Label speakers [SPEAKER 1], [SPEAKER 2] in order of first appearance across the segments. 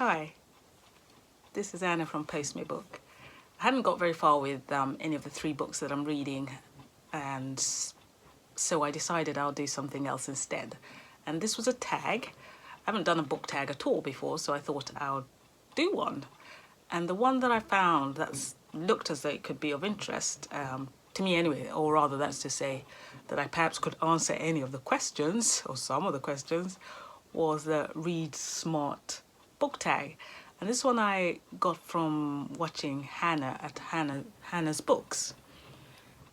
[SPEAKER 1] Hi, this is Anna from Post Me Book. I hadn't got very far with any of the 3 books that I'm reading, and so I decided I'll do something else instead. And this was a tag. I haven't done a book tag at all before, so I thought I'll do one. And the one that I found that looked as though it could be of interest, to me anyway, or rather that's to say that I perhaps could answer any of the questions, or some of the questions, was the Read Smart book tag. And this one I got from watching Hannah at Hannah's Books.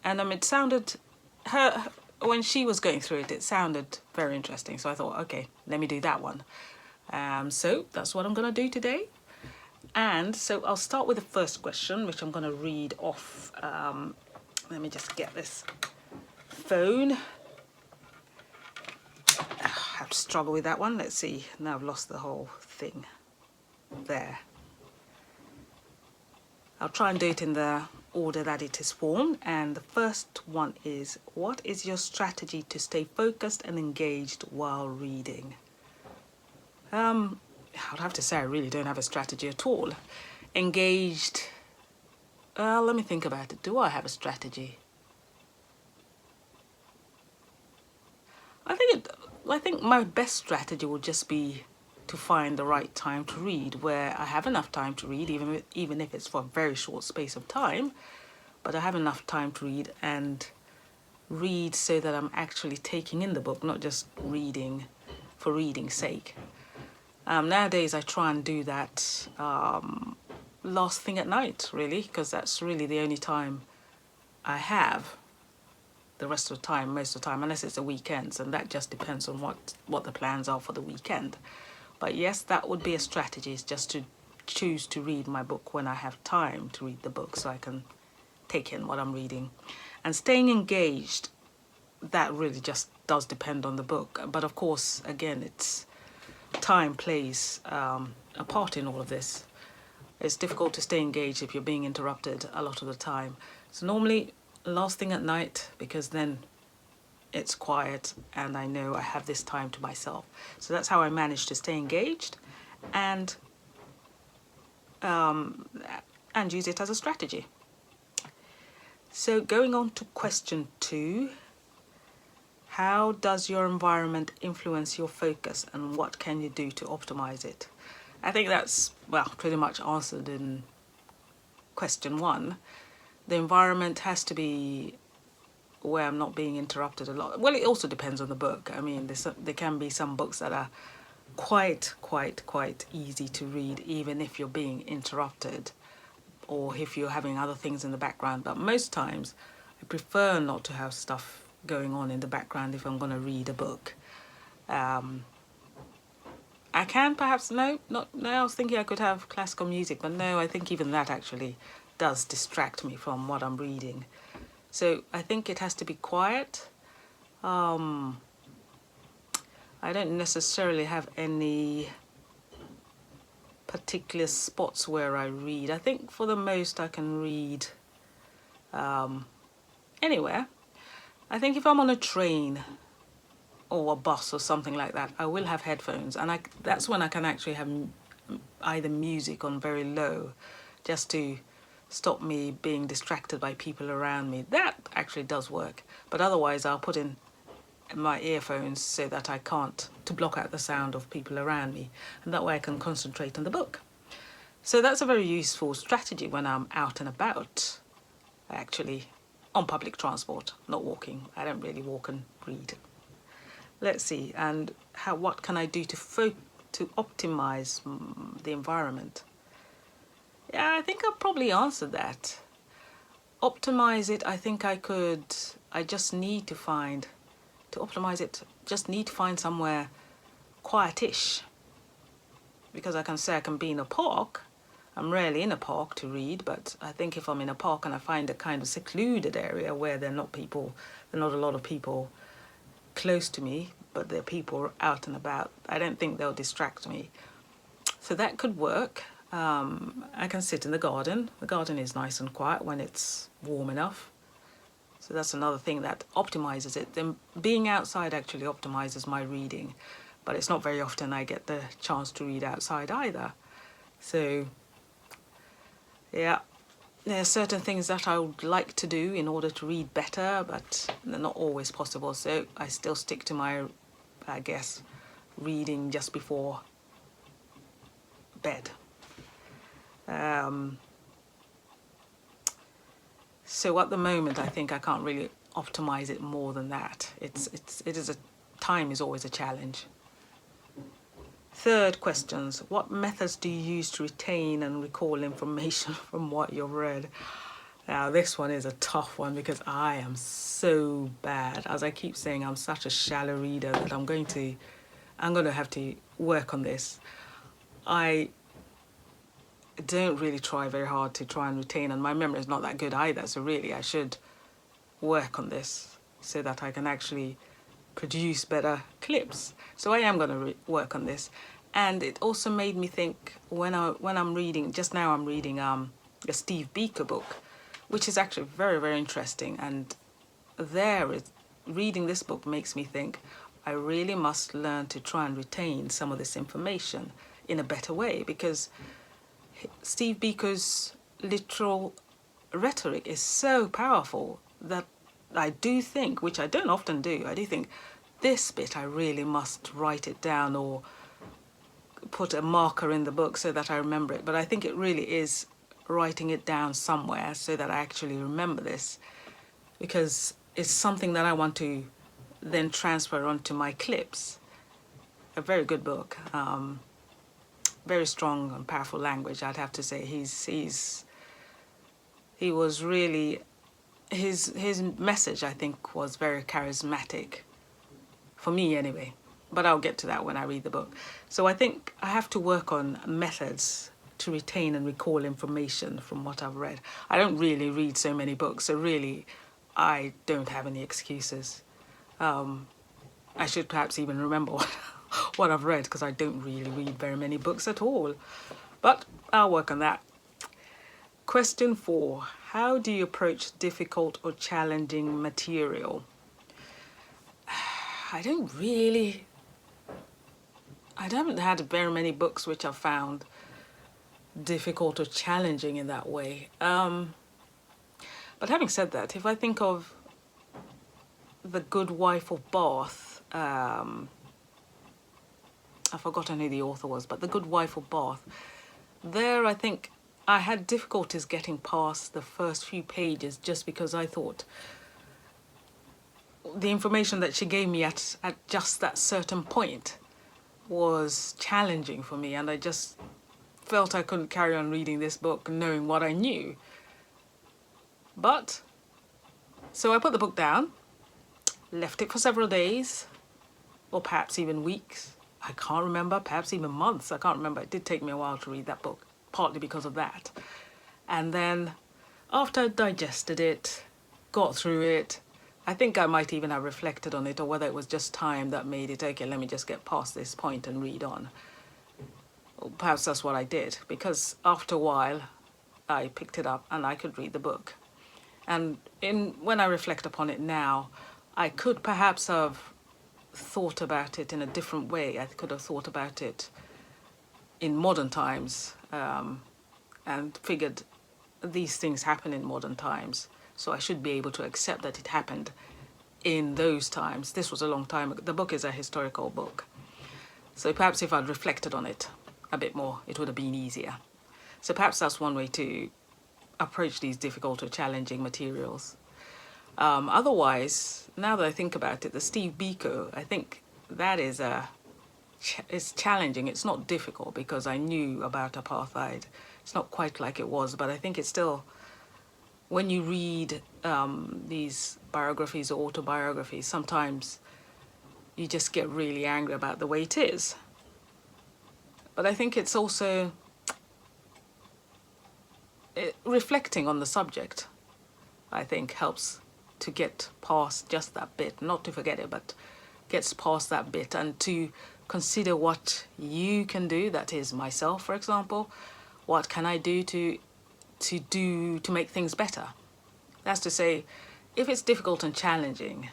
[SPEAKER 1] And it sounded, when she was going through it, it sounded very interesting. So I thought, okay, let me do that one. So that's what I'm going to do today. And so I'll start with the first question, which I'm going to read off. Let me just get this phone. I have to struggle with that one. Let's see. Now I've lost the whole thing. There. I'll try and do it in the order that it is formed. And the first one is, what is your strategy to stay focused and engaged while reading? I'd have to say I really don't have a strategy at all. Engaged, let me think about it. Do I have a strategy? I think my best strategy would just be to find the right time to read, where I have enough time to read, even if it's for a very short space of time, but I have enough time to read and read so that I'm actually taking in the book, not just reading for reading's sake. Nowadays I try and do that last thing at night, really, because that's really the only time I have. The rest of the time, most of the time, unless it's the weekends, and that just depends on what the plans are for the weekend. But yes, that would be a strategy, is just to choose to read my book when I have time to read the book, so I can take in what I'm reading. And staying engaged, that really just does depend on the book. But of course, again, it's time plays a part in all of this. It's difficult to stay engaged if you're being interrupted a lot of the time. So normally last thing at night, because then it's quiet and I know I have this time to myself. So that's how I manage to stay engaged and use it as a strategy. So going on to question 2, how does your environment influence your focus and what can you do to optimize it? I think that's, well, pretty much answered in question 1. The environment has to be where I'm not being interrupted a lot. Well, it also depends on the book. I mean, there can be some books that are quite easy to read, even if you're being interrupted or if you're having other things in the background. But most times, I prefer not to have stuff going on in the background if I'm going to read a book. I can perhaps, no, I was thinking I could have classical music, but no, I think even that actually does distract me from what I'm reading. So I think it has to be quiet. I don't necessarily have any particular spots where I read. I think for the most I can read anywhere. I think if I'm on a train or a bus or something like that, I will have headphones, and that's when I can actually have either music on very low, just to stop me being distracted by people around me. That actually does work. But otherwise I'll put in my earphones so that I can't, to block out the sound of people around me, and that way I can concentrate on the book. So that's a very useful strategy when I'm out and about, actually, on public transport, not walking. I don't really walk and read. Let's see, and what can I do to optimize the environment? Yeah, I think I'll probably answer that. Optimize it, I think I just need to find somewhere quietish. Because I can say I can be in a park. I'm rarely in a park to read, but I think if I'm in a park and I find a kind of secluded area where there are not a lot of people close to me, but there are people out and about, I don't think they'll distract me. So that could work. I can sit in the garden. The garden is nice and quiet when it's warm enough. So that's another thing that optimizes it. Then being outside actually optimizes my reading, but it's not very often I get the chance to read outside either. So yeah, there are certain things that I would like to do in order to read better, but they're not always possible. So I still stick to my, I guess, reading just before bed. So at the moment, I think I can't really optimize it more than that. Time is always a challenge. Third questions. What methods do you use to retain and recall information from what you've read? Now, this one is a tough one because I am so bad. As I keep saying, I'm such a shallow reader that I'm going to have to work on this. I don't really try very hard to try and retain, and my memory is not that good either. So really, I should work on this so that I can actually produce better clips. So I am going to work on this. And it also made me think when I'm reading, just now I'm reading the Steve Biko book, which is actually very, very interesting. And reading this book makes me think I really must learn to try and retain some of this information in a better way, because Steve Biko's literal rhetoric is so powerful that I do think, which I don't often do, I do think this bit I really must write it down or put a marker in the book so that I remember it. But I think it really is writing it down somewhere so that I actually remember this, because it's something that I want to then transfer onto my clips. A very good book. Very strong and powerful language, I'd have to say. He was really, his message, I think, was very charismatic, for me anyway. But I'll get to that when I read the book. So I think I have to work on methods to retain and recall information from what I've read. I don't really read so many books, so really I don't have any excuses. I should perhaps even remember what I've read, because I don't really read very many books at all. But I'll work on that. Question 4. How do you approach difficult or challenging material? I haven't had very many books which I've found difficult or challenging in that way. But having said that, if I think of The Good Wife of Bath, I've forgotten who the author was, but The Good Wife of Bath, there I think I had difficulties getting past the first few pages just because I thought the information that she gave me at just that certain point was challenging for me, and I just felt I couldn't carry on reading this book knowing what I knew. But, so I put the book down, left it for several days, or perhaps even weeks. I can't remember, perhaps even months. I can't remember. It did take me a while to read that book, partly because of that. And then after I digested it, got through it, I think I might even have reflected on it, or whether it was just time that made it, okay, let me just get past this point and read on. Or perhaps that's what I did, because after a while I picked it up and I could read the book. And when I reflect upon it now, I could perhaps have thought about it in a different way. I could have thought about it in modern times, and figured these things happen in modern times, so I should be able to accept that it happened in those times. This was a long time ago. The book is a historical book, so perhaps if I'd reflected on it a bit more, it would have been easier. So perhaps that's one way to approach these difficult or challenging materials. Otherwise, now that I think about it, the Steve Biko, I think that is it's challenging. It's not difficult because I knew about apartheid. It's not quite like it was, but I think it's still, when you read these biographies or autobiographies, sometimes you just get really angry about the way it is. But I think it's also reflecting on the subject, I think, helps to get past just that bit, not to forget it, but gets past that bit, and to consider what you can do, that is myself, for example, what can I do to make things better? That's to say, if it's difficult and challenging,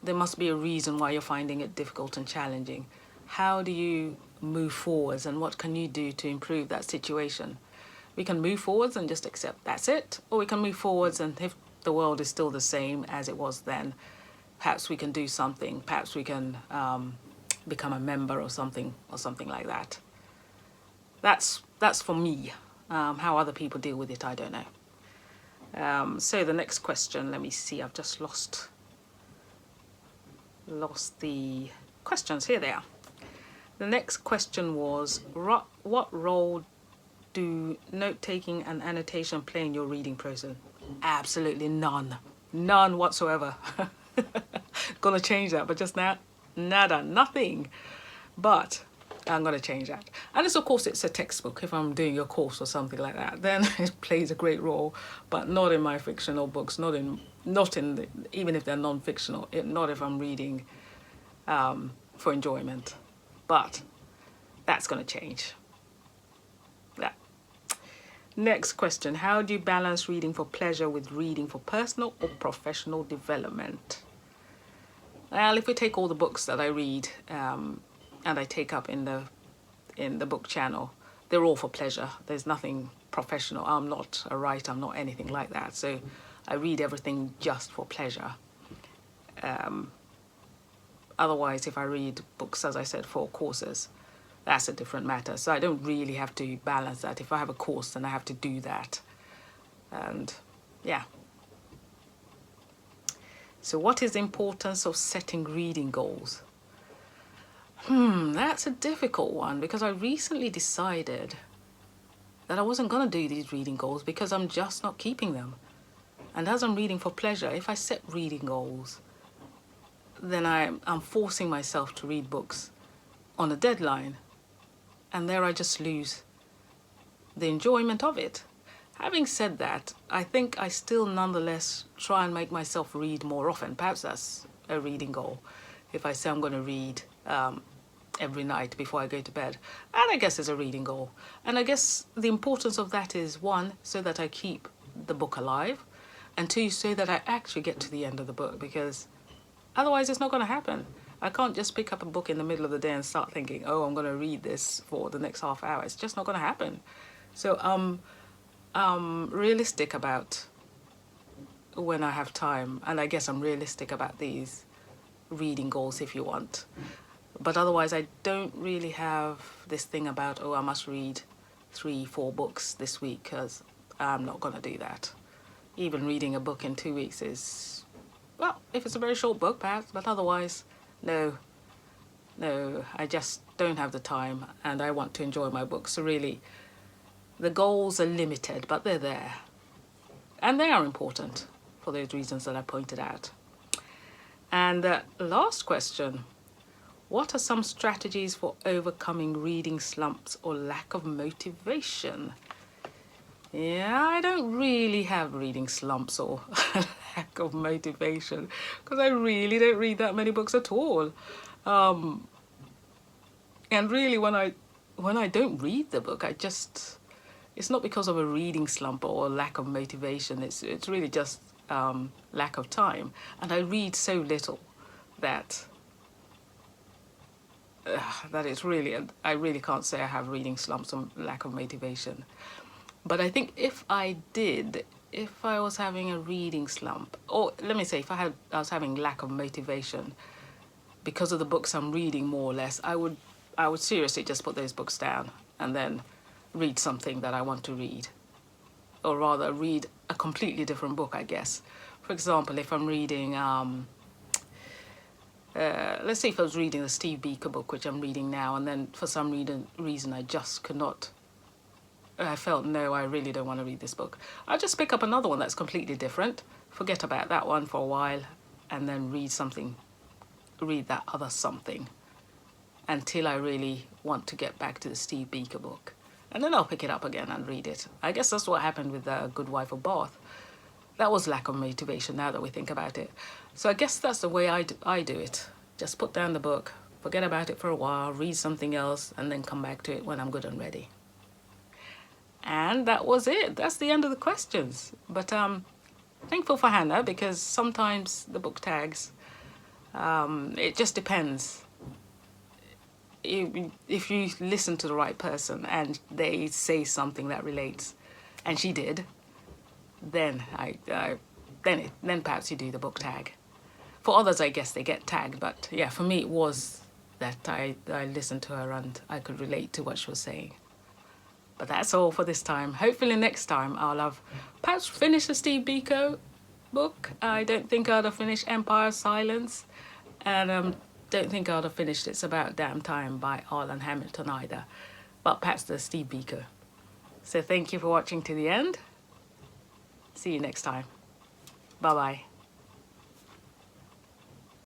[SPEAKER 1] there must be a reason why you're finding it difficult and challenging. How do you move forwards, and what can you do to improve that situation? We can move forwards and just accept that's it, or we can move forwards, and if the world is still the same as it was then, perhaps we can do something. Perhaps we can become a member or something like that. That's for me. How other people deal with it, I don't know. So the next question, let me see, I've just lost the questions. Here they are. The next question was, what role do note-taking and annotation play in your reading process? Absolutely none. None whatsoever. Gonna change that, but just now, nada, nothing. But I'm gonna change that. Unless of course it's a textbook, if I'm doing a course or something like that, then it plays a great role, but not in my fictional books, not in even if they're non-fictional, not if I'm reading for enjoyment. But that's gonna change. Yeah. Next question, how do you balance reading for pleasure with reading for personal or professional development? Well, if we take all the books that I read and I take up in the book channel, they're all for pleasure. There's nothing professional. I'm not a writer, I'm not anything like that. So I read everything just for pleasure. Otherwise, if I read books, as I said, for courses, that's a different matter. So I don't really have to balance that. If I have a course, then I have to do that. And yeah. So what is the importance of setting reading goals? That's a difficult one, because I recently decided that I wasn't going to do these reading goals because I'm just not keeping them. And as I'm reading for pleasure, if I set reading goals, then I'm forcing myself to read books on a deadline, and there I just lose the enjoyment of it. Having said that, I think I still nonetheless try and make myself read more often. Perhaps that's a reading goal. If I say I'm going to read every night before I go to bed, and I guess it's a reading goal. And I guess the importance of that is, one, so that I keep the book alive, and two, so that I actually get to the end of the book, because otherwise it's not going to happen. I can't just pick up a book in the middle of the day and start thinking, oh, I'm going to read this for the next half hour. It's just not going to happen. So I'm realistic about when I have time, and I guess I'm realistic about these reading goals, if you want. But otherwise, I don't really have this thing about, oh, I must read 3-4 books this week, because I'm not going to do that. Even reading a book in 2 weeks is, well, if it's a very short book, perhaps, but otherwise, no, I just don't have the time, and I want to enjoy my books. So really, the goals are limited, but they're there. And they are important for those reasons that I pointed out. And the last question, what are some strategies for overcoming reading slumps or lack of motivation? Yeah, I don't really have reading slumps or lack of motivation, because I really don't read that many books at all. And really, when I don't read the book, it's not because of a reading slump or lack of motivation. It's really just lack of time. And I read so little that it's really, I really can't say I have reading slumps or lack of motivation. But I think if I was having a reading slump, or let me say, if I was having lack of motivation because of the books I'm reading, more or less, I would seriously just put those books down and then read something that I want to read, or rather read a completely different book, I guess. For example, if I'm reading, let's say if I was reading the Steve Biko book, which I'm reading now, and then for some reason I just could not, I felt, no, I really don't want to read this book. I'll just pick up another one that's completely different, forget about that one for a while, and then read that other something until I really want to get back to the Steve Biko book. And then I'll pick it up again and read it. I guess that's what happened with The Good Wife of Bath. That was lack of motivation, now that we think about it. So I guess that's the way I do it. Just put down the book, forget about it for a while, read something else, and then come back to it when I'm good and ready. And that was it. That's the end of the questions. But thankful for Hannah, because sometimes the book tags, it just depends. if you listen to the right person and they say something that relates, and she did, then then perhaps you do the book tag. For others, I guess they get tagged, but yeah, for me it was that I listened to her and I could relate to what she was saying. But that's all for this time. Hopefully next time I'll have perhaps finished the Steve Biko book. I don't think I'd have finished Empire of Silence, and don't think I'd have finished It's About Damn Time by Arlan Hamilton either, but perhaps the Steve Biko. So thank you for watching to the end. See you next time. Bye-bye.